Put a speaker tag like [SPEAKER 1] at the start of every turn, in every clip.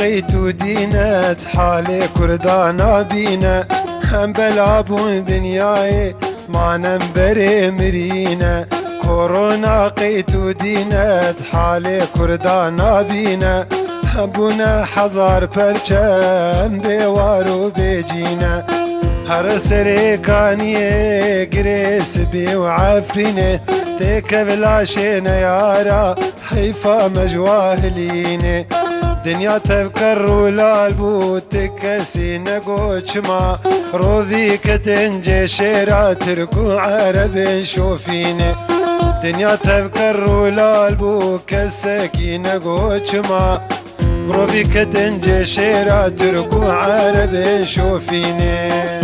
[SPEAKER 1] قيت ودينت حالي كردانا بينا هم بلعبون دنياي ما نمبري مرينا كورونا قيت ودينت حالي كردانا بينا بونا حزار پرچم بوارو بجينا هر سريكانيه گريس بي وعفرينه تكبلاشينا يارا حيفا مجواهلينه دنيا تبكر والالبو تكسينا قوشما روفي كتنجي شيرا تركو عرب شوفينه دنيا تبكر والالبو كسكينا قوشما روفي كتنجي شيرا تركو عرب شوفيني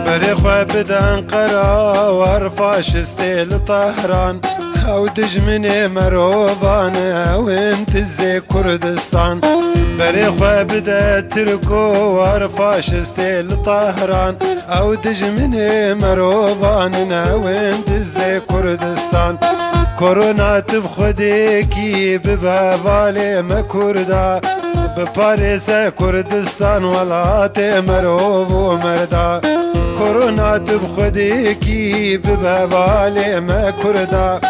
[SPEAKER 1] بريخوة بدأ انقرا وارفاش ستيل طهران او دجمني مروبان او انت زي كردستان بريخوة بدا تركو وارفاش ستيل طهران او دجمني مروبان او انت زي كردستان كورونا تبخديكي ببابالي ما كردا بباريس كردستان ولاتي مروب ومردا كورونا تبخديكي ببابالي ما كردا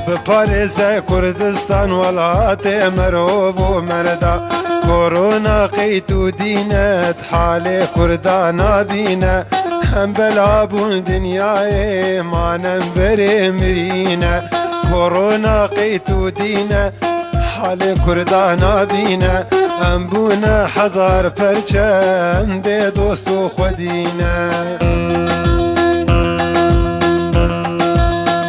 [SPEAKER 1] بباريس كردستان ولاتي مروب ومردا كورونا قيت ودينت حالي كردانا بينا هم بلعبون دنياي ما ننبري مرينا كورونا قيت ودينا حالي كردانا بينا هم بونا حزار پرچم بي دوستو خودينا